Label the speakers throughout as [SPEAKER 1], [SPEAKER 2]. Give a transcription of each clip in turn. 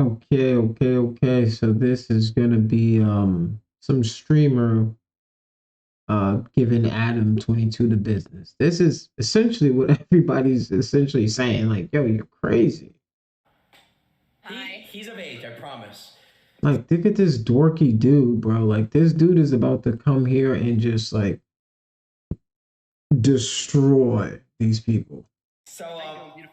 [SPEAKER 1] Okay. So this is gonna be some streamer giving ADAM22 the business. This is essentially what everybody's essentially saying. Like, yo, you're crazy.
[SPEAKER 2] He's of age, I promise.
[SPEAKER 1] Like, look at this dorky dude, bro. Like, this dude is about to come here and just like destroy these people.
[SPEAKER 2] So,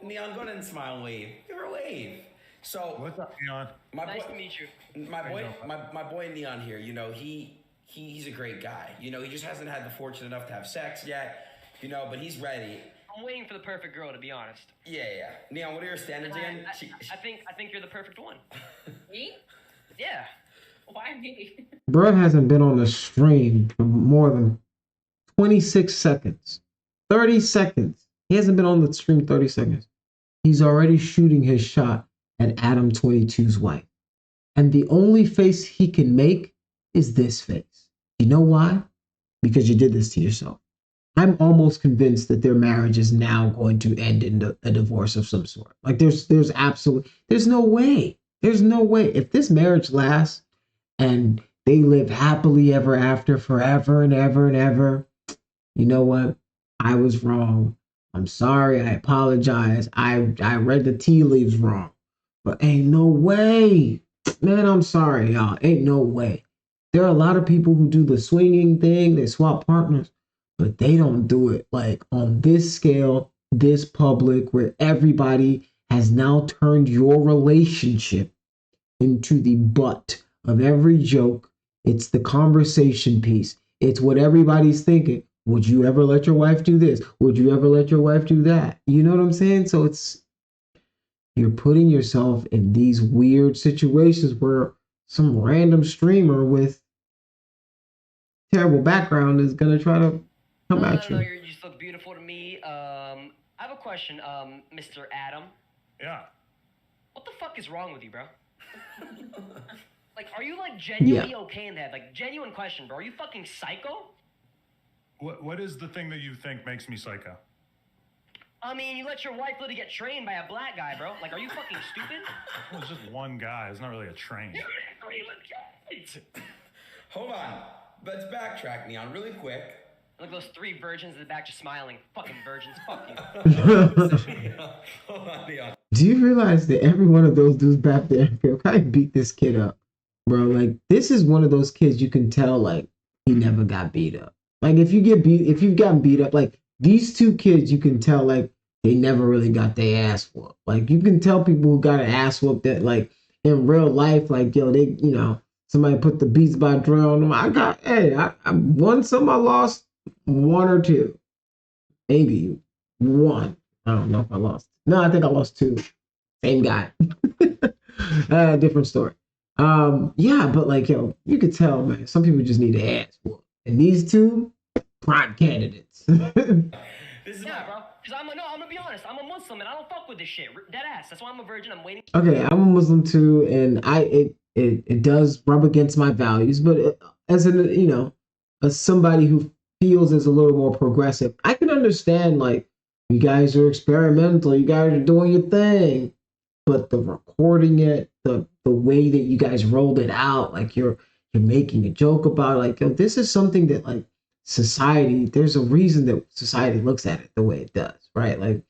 [SPEAKER 2] Neon, go ahead and smile and wave. Give her a wave. So,
[SPEAKER 3] what's up, Neon?
[SPEAKER 2] Nice to meet you. My boy Neon here. You know, he's a great guy. You know, he just hasn't had the fortune enough to have sex yet. You know, but he's ready.
[SPEAKER 4] I'm waiting for the perfect girl, to be honest.
[SPEAKER 2] Yeah. Neon, what are your standards again?
[SPEAKER 4] I think you're the perfect one.
[SPEAKER 5] Me?
[SPEAKER 4] Yeah.
[SPEAKER 5] Why me?
[SPEAKER 1] Bro hasn't been on the stream for more than 26 seconds. 30 seconds. He hasn't been on the stream 30 seconds. He's already shooting his shot at ADAM22's wife. And the only face he can make is this face. You know why? Because you did this to yourself. I'm almost convinced that their marriage is now going to end in a divorce of some sort. Like there's no way. There's no way. If this marriage lasts and they live happily ever after forever and ever and ever, you know what? I was wrong. I'm sorry. I apologize. I read the tea leaves wrong. But ain't no way. Man, I'm sorry, y'all. Ain't no way. There are a lot of people who do the swinging thing. They swap partners. But they don't do it like on this scale, this public, where everybody has now turned your relationship into the butt of every joke. It's the conversation piece. It's what everybody's thinking. Would you ever let your wife do this? Would you ever let your wife do that? You know what I'm saying? So you're putting yourself in these weird situations where some random streamer with terrible background is gonna try to come at you.
[SPEAKER 4] No, you just look beautiful to me. I have a question, Mr. Adam.
[SPEAKER 3] Yeah.
[SPEAKER 4] What the fuck is wrong with you, bro? Like, are you like genuinely okay in that? Like, genuine question, bro. Are you fucking psycho?
[SPEAKER 3] What is the thing that you think makes me psycho?
[SPEAKER 4] I mean, you let your wife literally get trained by a black guy, bro. Like, are you fucking stupid?
[SPEAKER 3] Well, it's just one guy. It's not really a train.
[SPEAKER 2] Hold on. Let's backtrack, Neon, really quick.
[SPEAKER 4] Look, those three virgins in the back just smiling. Fucking virgins. Fuck you.
[SPEAKER 2] Hold on, Neon.
[SPEAKER 1] Do you realize that every one of those dudes back there kind of beat this kid up, bro? Like, this is one of those kids you can tell, like, he never got beat up. Like, if you've gotten beat up, like, these two kids, you can tell, like, they never really got their ass whooped. Like, you can tell people who got an ass whooped that, like, in real life, like, yo, they, you know, somebody put the Beats by Dre on them. I won some, I lost one or two. Maybe one. I don't know if I lost. No, I think I lost two. Same guy. Different story. Yeah, but like, yo, you could tell, man, some people just need to ass whoop. And these two, prime candidates.
[SPEAKER 2] This is
[SPEAKER 4] bro. Because I'm gonna be honest, I'm a Muslim and I don't fuck with this shit. Dead ass. That's why I'm a virgin. I'm waiting.
[SPEAKER 1] Okay, I'm a Muslim too, and it does rub against my values, but as an, you know, as somebody who feels is a little more progressive, I can understand, like, you guys are experimental, you guys are doing your thing, but the recording it, the way that you guys rolled it out, like you're making a joke about it, like, yo, this is something that, like, society, there's a reason that society looks at it the way it does, right? Like,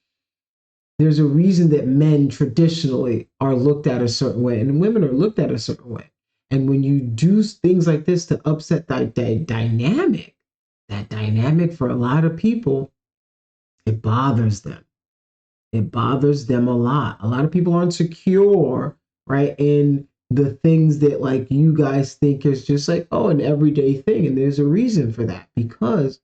[SPEAKER 1] there's a reason that men traditionally are looked at a certain way and women are looked at a certain way. And when you do things like this to upset that dynamic for a lot of people, it bothers them. It bothers them a lot. A lot of people aren't secure, right, in the things that, like, you guys think is just like, oh, an everyday thing. And there's a reason for that, because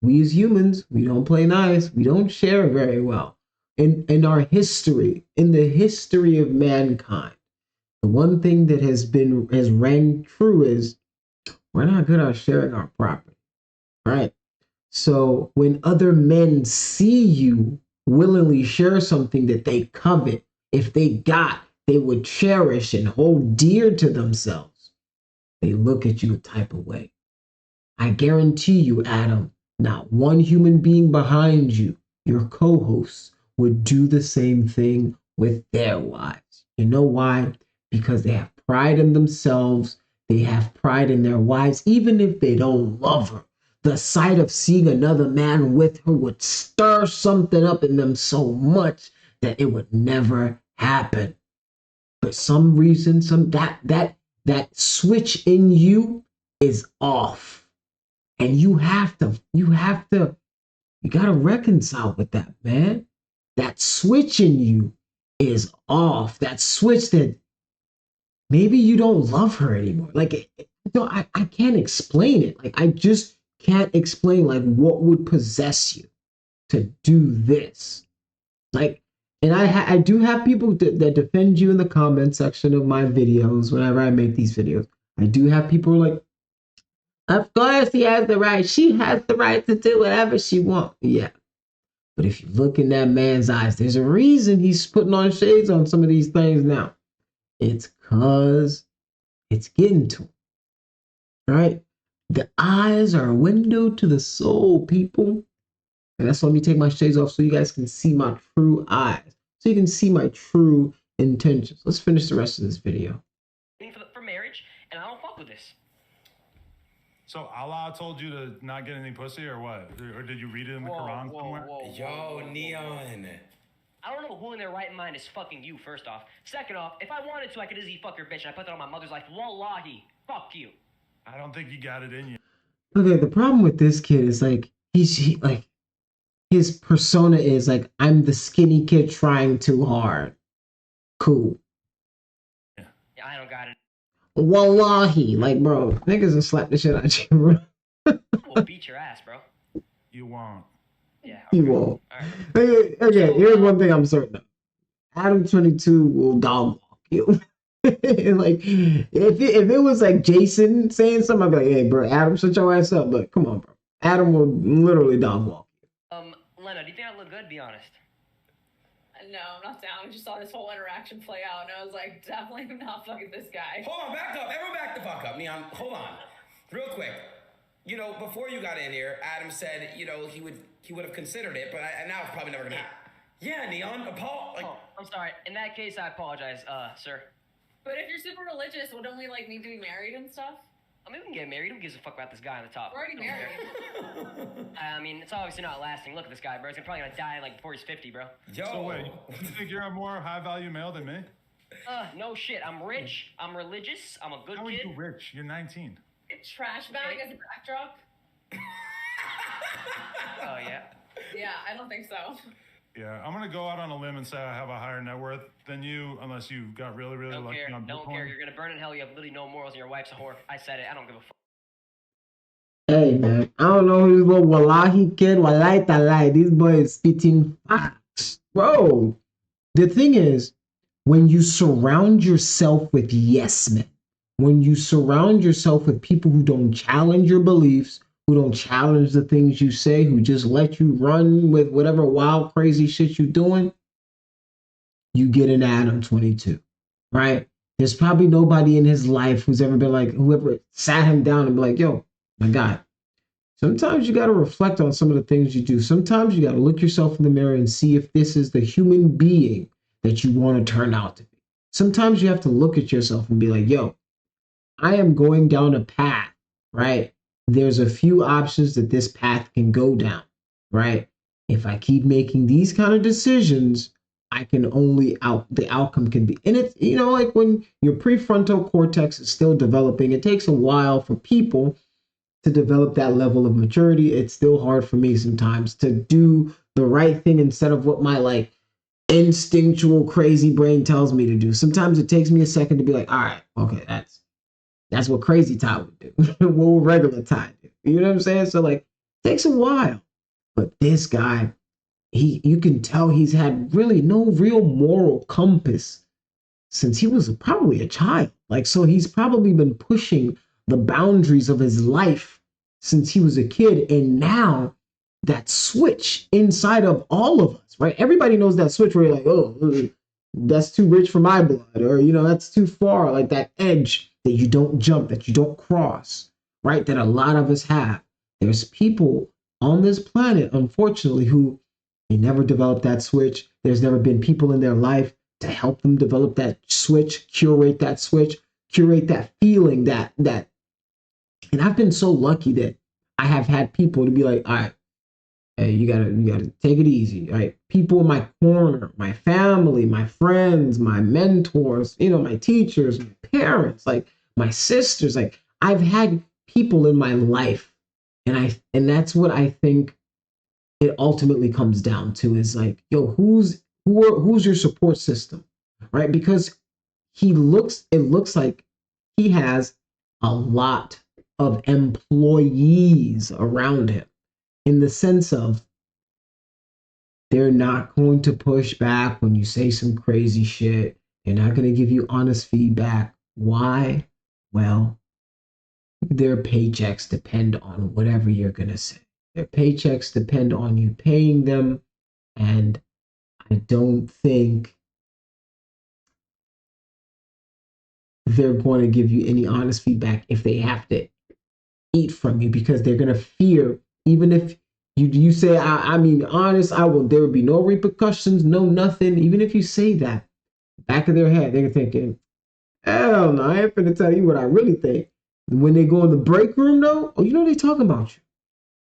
[SPEAKER 1] we as humans, we don't play nice. We don't share very well. In our history, in the history of mankind, the one thing that has rang true is we're not good at sharing our property, right? So when other men see you willingly share something that they covet, if they would cherish and hold dear to themselves, they look at you a type of way. I guarantee you, Adam, not one human being behind you, your co-hosts, would do the same thing with their wives. You know why? because they have pride in themselves. They have pride in their wives, even if they don't love her. The sight of seeing another man with her would stir something up in them so much that it would never happen. For some reason, that switch in you is off. And you gotta reconcile with that, man. That switch in you is off. That switch that maybe you don't love her anymore. Like, I can't explain it. Like, I just can't explain like what would possess you to do this. Like, and I do have people that defend you in the comment section of my videos whenever I make these videos. I do have people like, of course he has the right. She has the right to do whatever she wants. Yeah. But if you look in that man's eyes, there's a reason he's putting on shades on some of these things now. It's because it's getting to him, right? The eyes are a window to the soul, people. And that's why let me take my shades off so you guys can see my true eyes. So you can see my true intentions. Let's finish the rest of this video.
[SPEAKER 4] For marriage, and I don't fuck with this.
[SPEAKER 3] So Allah told you to not get any pussy or what? Or did you read it in the Quran somewhere?
[SPEAKER 2] Yo, Neon.
[SPEAKER 4] I don't know who in their right mind is fucking you, first off. Second off, if I wanted to, I could easily fuck your bitch, and I put that on my mother's life. Wallahi, fuck you.
[SPEAKER 3] I don't think you got it in you.
[SPEAKER 1] Okay, the problem with this kid is like, his persona is like, I'm the skinny kid trying too hard. Cool.
[SPEAKER 4] Yeah, I don't got it.
[SPEAKER 1] Wallahi, like, bro, niggas will slap the shit out of you, bro.
[SPEAKER 4] We'll beat your ass, bro.
[SPEAKER 3] You won't.
[SPEAKER 4] Yeah.
[SPEAKER 1] He won't.
[SPEAKER 4] Right.
[SPEAKER 1] Okay, here's one thing I'm certain of. ADAM22 will dog walk you. Like, if it was like Jason saying something, I'd be like, hey, bro, Adam, shut your ass up. But come on, bro. Adam will literally dog walk you.
[SPEAKER 4] Lena, do you think I look good? Be honest.
[SPEAKER 5] No, I'm not down. I just saw this whole interaction play out, and I was like, definitely not fucking this guy.
[SPEAKER 2] Hold on, back up. Everyone back the fuck up. Neon, hold on. Real quick. You know, before you got in here, Adam said, you know, he would have considered it, but now it's probably never gonna happen. Yeah, Neon, Paul. Like,
[SPEAKER 4] oh, I'm sorry. In that case, I apologize, sir.
[SPEAKER 5] But if you're super religious, wouldn't we like need to be married and stuff?
[SPEAKER 4] I mean, we can get married. Who gives a fuck about this guy on the top?
[SPEAKER 5] We're already married.
[SPEAKER 4] I mean, it's obviously not lasting. Look at this guy, bro. He's probably gonna die like before he's 50, bro.
[SPEAKER 2] Yo.
[SPEAKER 3] So wait, you think you're a more high-value male than me?
[SPEAKER 4] No shit. I'm rich. I'm religious. I'm a good
[SPEAKER 3] How are
[SPEAKER 4] kid.
[SPEAKER 3] you rich? You're 19.
[SPEAKER 5] Trash bag as a backdrop?
[SPEAKER 4] Oh, yeah.
[SPEAKER 5] Yeah, I don't think so.
[SPEAKER 3] Yeah, I'm gonna go out on a limb and say I have a higher net worth than you, unless you got really, really
[SPEAKER 4] Don't
[SPEAKER 3] lucky
[SPEAKER 4] care.
[SPEAKER 3] on
[SPEAKER 4] Don't
[SPEAKER 3] Bitcoin.
[SPEAKER 4] care. You're gonna burn in hell. You have literally no morals, and your wife's a whore. I said it. I don't give a fuck.
[SPEAKER 1] Hey, man, I don't know who's little Wallahi kid. Wallahi talai. This boy is spitting facts. Bro, the thing is, when you surround yourself with yes men, when you surround yourself with people who don't challenge your beliefs, who don't challenge the things you say, who just let you run with whatever wild, crazy shit you're doing, you get an ADAM22, right? There's probably nobody in his life who's ever been like, whoever sat him down and be like, yo, my guy, sometimes you got to reflect on some of the things you do. Sometimes you got to look yourself in the mirror and see if this is the human being that you want to turn out to be. Sometimes you have to look at yourself and be like, yo, I am going down a path, right? There's a few options that this path can go down, right? If I keep making these kind of decisions, I can only the outcome can be. And it's, you know, like when your prefrontal cortex is still developing, it takes a while for people to develop that level of maturity. It's still hard for me sometimes to do the right thing instead of what my like instinctual crazy brain tells me to do. Sometimes it takes me a second to be like, all right, okay, that's what crazy Ty would do. What would regular Ty do? You know what I'm saying? So like, it takes a while. But this guy, you can tell he's had really no real moral compass since he was probably a child. Like, so he's probably been pushing the boundaries of his life since he was a kid. And now that switch inside of all of us, right? Everybody knows that switch where you're like, oh, that's too rich for my blood. Or, you know, that's too far. Like that edge that you don't jump, that you don't cross, right? That a lot of us have. There's people on this planet, unfortunately, who they never developed that switch. There's never been people in their life to help them develop that switch, curate that feeling that. And I've been so lucky that I have had people to be like, all right, hey, you gotta take it easy, right? People in my corner, my family, my friends, my mentors, my teachers, my parents, like my sisters, like I've had people in my life, and that's what I think it ultimately comes down to is like, yo, who's your support system, right? Because it looks like he has a lot of employees around him in the sense of they're not going to push back when you say some crazy shit. They're not going to give you honest feedback. Why? Well, their paychecks depend on whatever you're going to say. Their paychecks depend on you paying them. And I don't think they're going to give you any honest feedback if they have to eat from you, because they're going to fear, even if you say, I mean, honest, there will be no repercussions, no nothing. Even if you say that, back of their head, they're thinking, hell no, I ain't finna tell you what I really think. When they go in the break room though, they talking about you.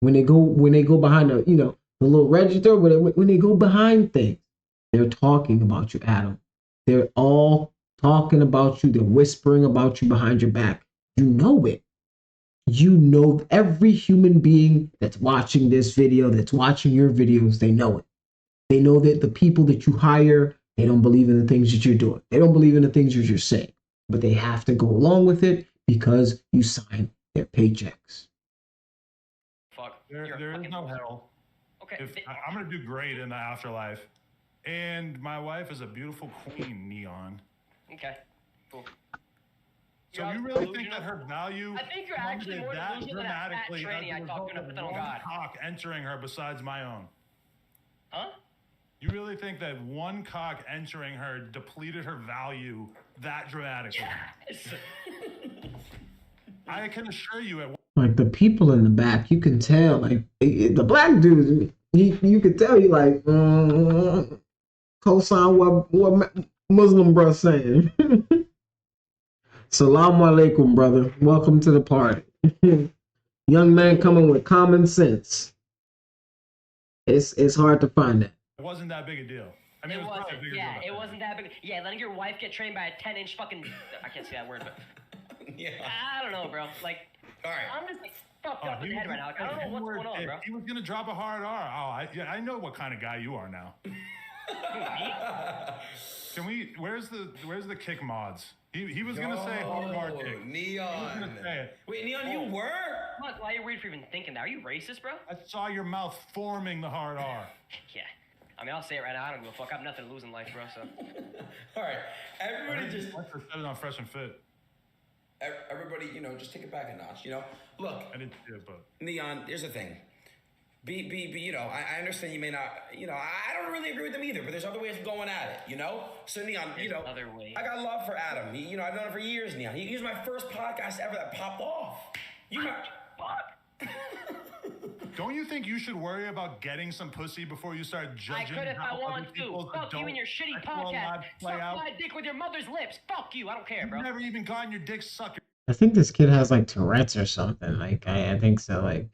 [SPEAKER 1] When they go behind the little register, when they go behind things, they're talking about you, Adam. They're all talking about you. They're whispering about you behind your back. You know it. Every human being that's watching this video, that's watching your videos, they know it. They know that the people that you hire, they don't believe in the things that you're doing. They don't believe in the things you're saying, but they have to go along with it because you sign their paychecks.
[SPEAKER 4] Fuck.
[SPEAKER 3] There is no hell.
[SPEAKER 4] Okay.
[SPEAKER 3] I'm going to do great in the afterlife. And my wife is a beautiful queen, Neon.
[SPEAKER 4] Okay. Cool.
[SPEAKER 3] So you really think that her value
[SPEAKER 4] I think you're actually more
[SPEAKER 3] that
[SPEAKER 4] delusional than that fat
[SPEAKER 3] dramatically
[SPEAKER 4] tranny I
[SPEAKER 3] as a
[SPEAKER 4] talked
[SPEAKER 3] result
[SPEAKER 4] to
[SPEAKER 3] of
[SPEAKER 4] on
[SPEAKER 3] one
[SPEAKER 4] God.
[SPEAKER 3] cock entering her besides my own?
[SPEAKER 4] Huh?
[SPEAKER 3] You really think that one cock entering her depleted her value that dramatically?
[SPEAKER 4] Yes.
[SPEAKER 3] I can assure you it.
[SPEAKER 1] Like the people in the back, you can tell, like the black dudes, you can tell you like, co-sign what Muslim bro saying. Salam alaikum, brother. Welcome to the party. Young man coming with common sense. It's hard to find that.
[SPEAKER 3] It wasn't that big a deal. I mean, it was probably a bigger deal.
[SPEAKER 4] Yeah, it wasn't that big. Yeah, letting your wife get trained by a 10-inch fucking. I can't say that word, but.
[SPEAKER 2] Yeah.
[SPEAKER 4] I don't know, bro. Like,
[SPEAKER 2] All right.
[SPEAKER 4] I'm just like fucked up in the head right now. Like, I don't know what's going on, bro.
[SPEAKER 3] He was gonna drop a hard R. Oh, I know what kind of guy you are now. Can we? Where's the kick mods? He was gonna say hard R kick.
[SPEAKER 2] Neon. Wait, Neon, you were?
[SPEAKER 4] Look, why are you weird for even thinking that? Are you racist, bro?
[SPEAKER 3] I saw your mouth forming the hard R.
[SPEAKER 4] Yeah. I mean, I'll say it right now. I don't give a fuck. I have nothing to lose in life, bro. So.
[SPEAKER 2] All right. Everybody just.
[SPEAKER 3] I said it on Fresh and Fit.
[SPEAKER 2] Everybody, just take it back a notch. Look.
[SPEAKER 3] I didn't see it, but.
[SPEAKER 2] Neon, here's the thing. I understand you may not, I don't really agree with them either, but there's other ways of going at it, So Neon,
[SPEAKER 4] other ways.
[SPEAKER 2] I got love for Adam. I've known him for years, Neon. He was my first podcast ever that popped off.
[SPEAKER 4] Fuck.
[SPEAKER 3] Don't you think you should worry about getting some pussy before you start judging?
[SPEAKER 4] I could if I want to. Fuck you and your shitty podcast. Suck my dick with your mother's lips. Fuck you. I don't care, bro.
[SPEAKER 3] You've never even gotten your dick sucked.
[SPEAKER 1] I think this kid has like Tourette's or something. Like I think so. Like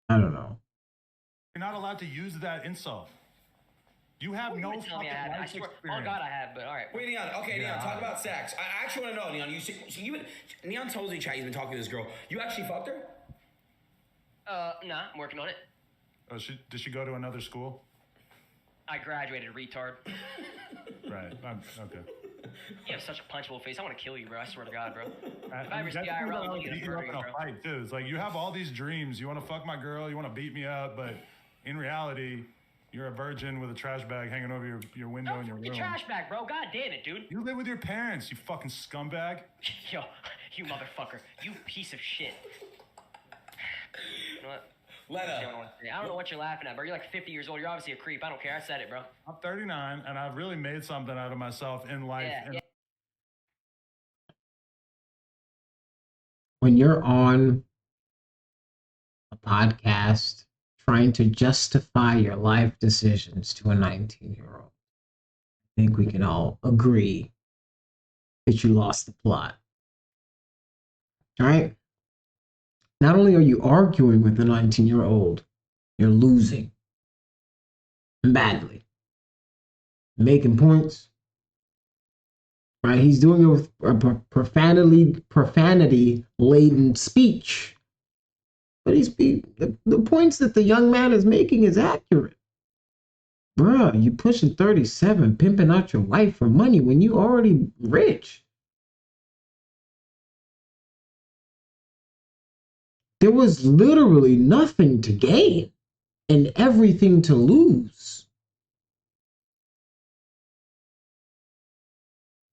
[SPEAKER 1] I don't know.
[SPEAKER 3] You're not allowed to use that insult. You have no fucking life experience.
[SPEAKER 4] Oh God, I have, but all right.
[SPEAKER 2] Wait, Neon. Okay, yeah. Neon, talk about sex. I actually want to know, Neon. Neon told me chat he's been talking to this girl. You actually fucked her?
[SPEAKER 4] Nah, I'm working on it.
[SPEAKER 3] Oh, did she go to another school?
[SPEAKER 4] I graduated, retard.
[SPEAKER 3] Right. Okay.
[SPEAKER 4] You have such a punchable face. I want to kill you, bro. I swear to God, bro.
[SPEAKER 3] If I ever see IRL, I'm going to beat you up in a fight, too. It's like, you have all these dreams. You want to fuck my girl. You want to beat me up. But in reality, you're a virgin with a trash bag hanging over your window in your room.
[SPEAKER 4] Your trash bag, bro. God damn it, dude.
[SPEAKER 3] You live with your parents, you fucking scumbag.
[SPEAKER 4] Yo, you motherfucker. You piece of shit. You know what?
[SPEAKER 2] Lena.
[SPEAKER 4] I don't know what you're laughing at, bro. You're like 50 years old. You're obviously a creep. I don't care. I said it, bro.
[SPEAKER 3] I'm 39, and I've really made something out of myself in life.
[SPEAKER 4] Yeah.
[SPEAKER 1] When you're on a podcast trying to justify your life decisions to a 19-year-old, think we can all agree that you lost the plot. All right? Not only are you arguing with a 19-year-old, you're losing badly. Making points, right? He's doing it with a profanity-laden speech. But the points that the young man is making is accurate. Bruh, you pushing 37, pimping out your wife for money when you already rich. There was literally nothing to gain and everything to lose.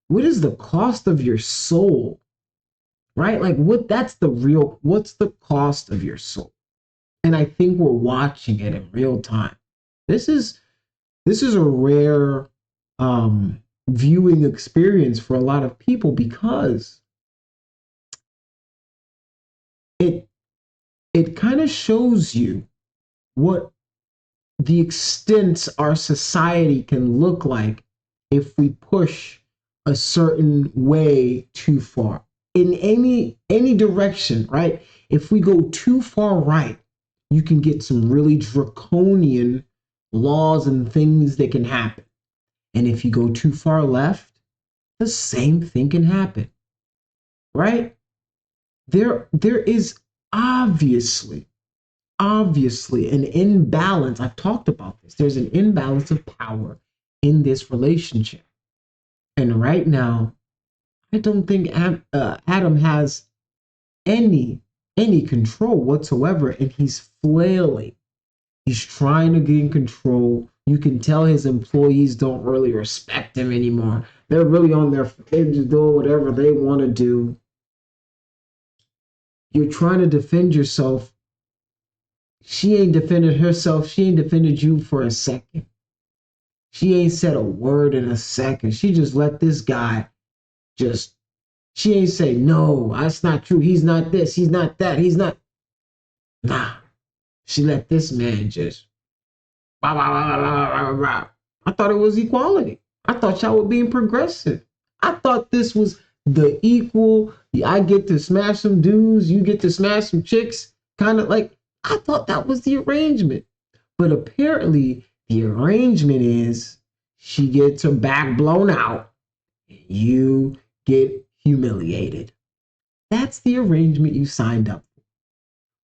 [SPEAKER 1] What is the cost of your soul? Right? Like what's the cost of your soul? And I think we're watching it in real time. This is a rare viewing experience for a lot of people because it kind of shows you what the extent our society can look like if we push a certain way too far in any direction, right? If we go too far right, you can get some really draconian laws and things that can happen. And if you go too far left, the same thing can happen, right? There is obviously an imbalance. I've talked about this. There's an imbalance of power in this relationship. And right now, I don't think Adam has any control whatsoever, and he's flailing. He's trying to gain control. You can tell his employees don't really respect him anymore. They're really they're just doing whatever they want to do. You're trying to defend yourself. She ain't defended herself. She ain't defended you for a second. She ain't said a word in a second. She just let this guy she ain't say, no, that's not true. He's not this. He's not that. He's not. Nah. She let this man just. I thought it was equality. I thought y'all were being progressive. I thought this was the equal. I get to smash some dudes. You get to smash some chicks. Kind of like, I thought that was the arrangement. But apparently, the arrangement is she gets her back blown out. You get humiliated. That's the arrangement you signed up for.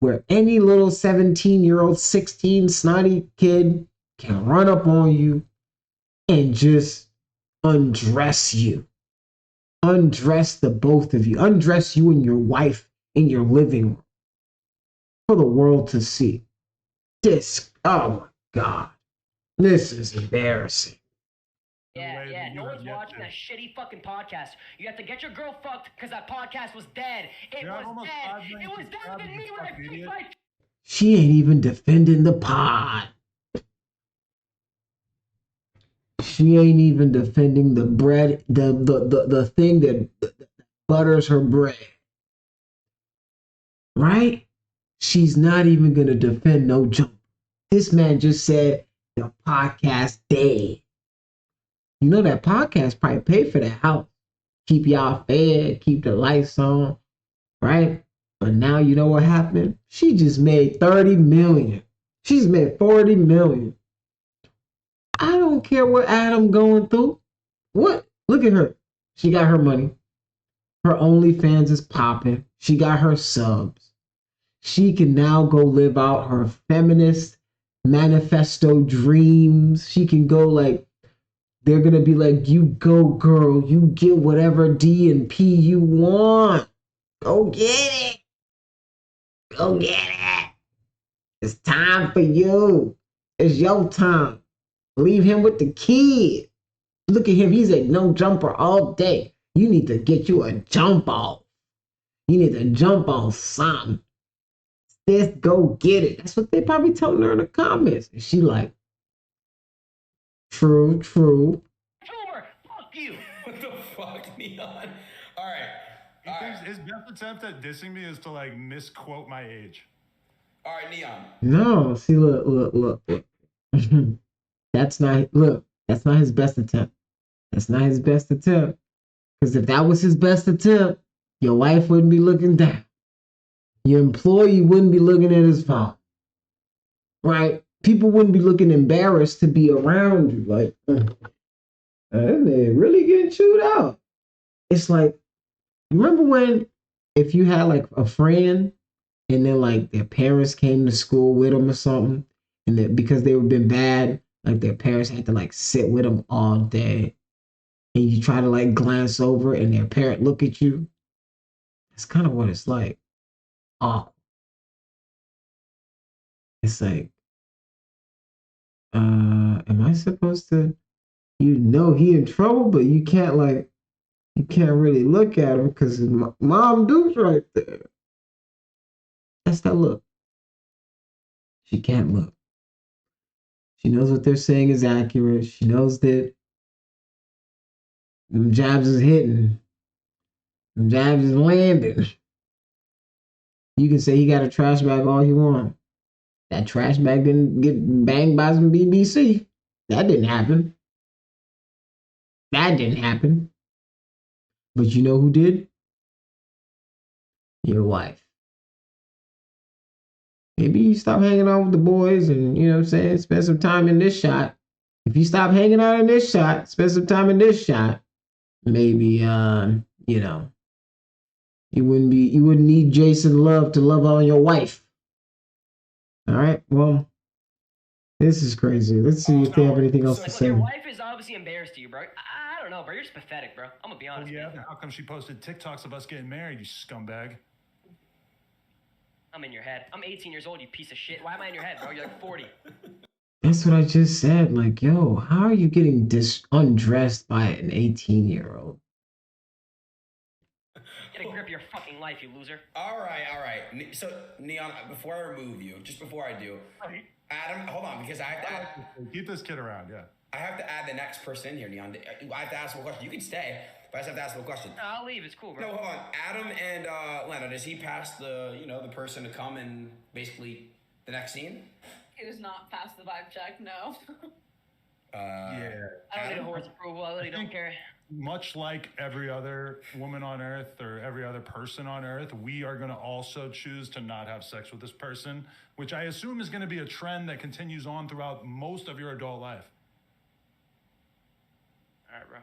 [SPEAKER 1] Where any little 17-year-old, 16 snotty kid can run up on you and just undress you. Undress the both of you. Undress you and your wife in your living room for the world to see. Oh my God. This is embarrassing.
[SPEAKER 4] Yeah, no one's watching that shitty fucking podcast. You have to get your girl fucked because that podcast was dead. It was dead. It was dead than me when I picked my...
[SPEAKER 1] She ain't even defending the pod. She ain't even defending the bread, the thing that butters her bread. Right? She's not even gonna defend no jump. This man just said the podcast dead. You know that podcast probably paid for that house. Keep y'all fed, keep the lights on, right? But now you know what happened? She just made 30 million. She's made 40 million. I don't care what Adam going through. What? Look at her. She got her money. Her OnlyFans is popping. She got her subs. She can now go live out her feminist manifesto dreams. She can go like, they're going to be like, you go, girl. You get whatever D and P you want. Go get it. Go get it. It's time for you. It's your time. Leave him with the kid. Look at him. He's a no jumper all day. You need to get you a jump off. You need to jump on something. Let's go get it. That's what they probably telling her in the comments. And she like, true.
[SPEAKER 4] Boomer, fuck you.
[SPEAKER 2] What the fuck, Neon? All right.
[SPEAKER 3] His best attempt at dissing me is to like misquote my age.
[SPEAKER 2] All right, Neon.
[SPEAKER 1] No, see, look. That's not his best attempt. That's not his best attempt. Because if that was his best attempt, your wife wouldn't be looking down. Your employee wouldn't be looking at his phone. Right? People wouldn't be looking embarrassed to be around you. Like, they're really getting chewed out. It's like, remember when, if you had like a friend and then like their parents came to school with them or something, and that because they were been bad, like their parents had to like sit with them all day, and you try to like glance over and their parent look at you. That's kind of what it's like. Oh, it's like, am I supposed to? You know he in trouble, but you can't really look at him because his mom dude's right there. That's that look. She can't look. She knows what they're saying is accurate. She knows that them jabs is hitting. Them jabs is landing. You can say he got a trash bag all you want. That trash bag didn't get banged by some BBC. That didn't happen. That didn't happen. But you know who did? Your wife. Maybe you stop hanging out with the boys and, you know what I'm saying, spend some time in this shot. If you stop hanging out in this shot, spend some time in this shot, maybe, you know, you wouldn't need Jason Love to love on your wife. All right, well, this is crazy. Let's see if they have anything else to say.
[SPEAKER 4] Your wife is obviously embarrassed to you, bro. I don't know, bro. You're just pathetic, bro. I'm gonna be honest.
[SPEAKER 3] Yeah, how come she posted TikToks of us getting married, you scumbag?
[SPEAKER 4] I'm in your head. I'm 18 years old, you piece of shit. Why am I in your head, bro? You're like 40.
[SPEAKER 1] That's what I just said. Like, yo, how are you getting undressed by an 18-year-old?
[SPEAKER 4] Get a grip of your fucking life, you loser.
[SPEAKER 2] All right. So, Neon, before I remove you, just before I do, Adam, hold on, because I have to add...
[SPEAKER 3] Keep this kid around, yeah.
[SPEAKER 2] I have to add the next person in here, Neon. I have to ask him a question. You can stay, but I just have to ask him a question.
[SPEAKER 4] No, I'll leave. It's cool, bro.
[SPEAKER 2] No, hold on. Adam and Lena, does he pass the person to come and basically the next scene?
[SPEAKER 5] He does not pass the vibe check, no.
[SPEAKER 3] Yeah.
[SPEAKER 4] I don't need a horse approval. I really don't care.
[SPEAKER 3] Much like every other woman on earth or every other person on earth, we are going to also choose to not have sex with this person, which I assume is going to be a trend that continues on throughout most of your adult life.
[SPEAKER 4] All right, bro.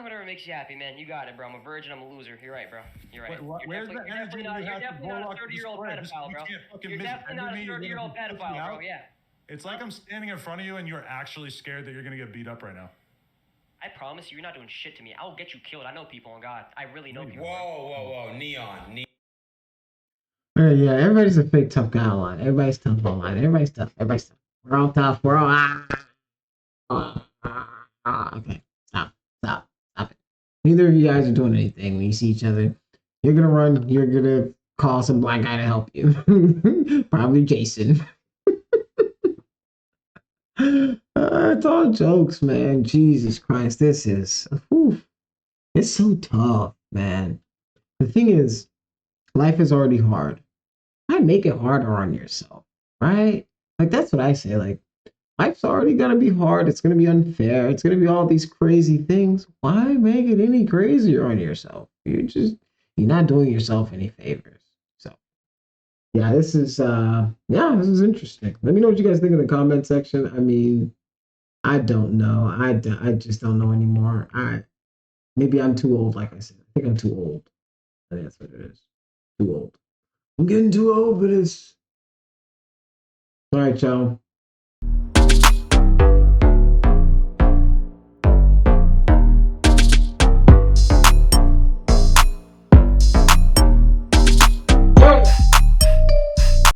[SPEAKER 4] Whatever makes you happy, man. You got it, bro. I'm a virgin. I'm a loser. You're right, bro. You're right.
[SPEAKER 3] Where's the energy
[SPEAKER 4] you're definitely not a 30-year-old pedophile, bro. You're definitely not a 30-year-old pedophile, bro. Yeah.
[SPEAKER 3] It's like I'm standing in front of you and you're actually scared that you're going to get beat up right now.
[SPEAKER 4] I promise you, you're not doing shit to me. I'll get you killed. I know people, on God. I really know people.
[SPEAKER 2] Whoa. Neon.
[SPEAKER 1] Yeah, everybody's a fake tough guy online. Everybody's tough online. Everybody's tough. We're all tough. We're all okay. Stop it. Neither of you guys are doing anything when you see each other. You're gonna run. You're gonna call some black guy to help you. Probably Jason. It's all jokes, man. Jesus Christ, this is it's so tough, man. The thing is, life is already hard. Why make it harder on yourself, right? Like, that's what I say. Like, life's already gonna be hard. It's gonna be unfair. It's gonna be all these crazy things. Why make it any crazier on yourself? You're not doing yourself any favors. So, yeah, this is interesting. Let me know what you guys think in the comment section. I mean, I don't know. I just don't know anymore. Maybe I'm too old, like I said. I think I'm too old. I think that's what it is. Too old. I'm getting too old for this. All right, y'all.